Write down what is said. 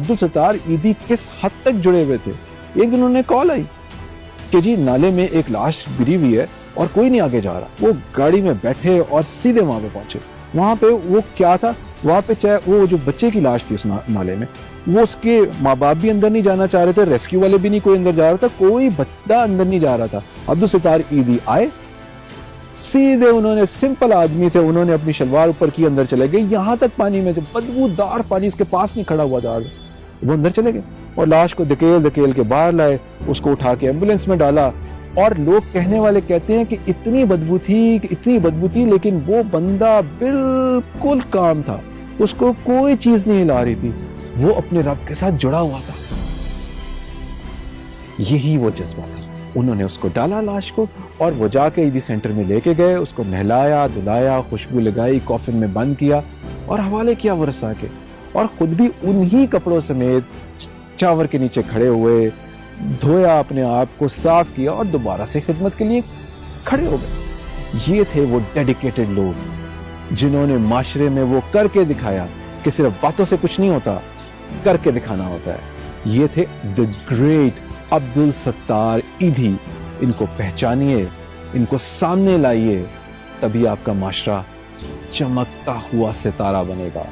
अब्दुल सत्तार ईदी किस हद तक जुड़े हुए थे। एक दिन उन्हें कॉल आई कि जी नाले में एक लाश गिरी हुई है और कोई नहीं आगे जा रहा। वो गाड़ी में बैठे और सीधे वहां पे पहुंचे। वहां पे वो क्या था, वहां पे चाहे वो जो बच्चे की लाश थी उस नाले में, वो उसके माँ बाप भी अंदर नहीं जाना चाह रहे थे, रेस्क्यू वाले भी नहीं कोई अंदर जा रहा था, कोई बच्चा अंदर नहीं जा रहा था। अब्दुल सत्तार ईदी आए, सीधे उन्होंने, सिंपल आदमी थे, उन्होंने अपनी शलवार ऊपर की अंदर चले गए, यहां तक पानी में, बदबूदार पानी इसके पास नहीं खड़ा हुआ था, वो अंदर चले गए और लाश को धकेल धकेल के बाहर लाए, उसको उठा के एम्बुलेंस में डाला। और लोग कहने वाले कहते हैं कि इतनी बदबू थी, लेकिन वो बंदा बिल्कुल काम था, उसको कोई चीज नहीं हिला रही थी, वो अपने रब के साथ जुड़ा हुआ था। यही वो जज्बा था। उन्होंने उसको डाला लाश को और वो जाके ईदी सेंटर में लेके गए, उसको नहलाया धुलाया, खुशबू लगाई, कॉफिन में बंद किया और हवाले किया वो रसा के, और खुद भी उन्हीं कपड़ों समेत चावर के नीचे खड़े हुए, धोया अपने आप को, साफ किया और दोबारा से खिदमत के लिए खड़े हो गए। ये थे वो डेडिकेटेड लोग जिन्होंने माशरे में वो करके दिखाया कि सिर्फ बातों से कुछ नहीं होता, करके दिखाना होता है। ये थे द ग्रेट अब्दुल सत्तार ईदी। इनको पहचानिए, इनको सामने लाइए, तभी आपका माशरा चमकता हुआ सितारा बनेगा।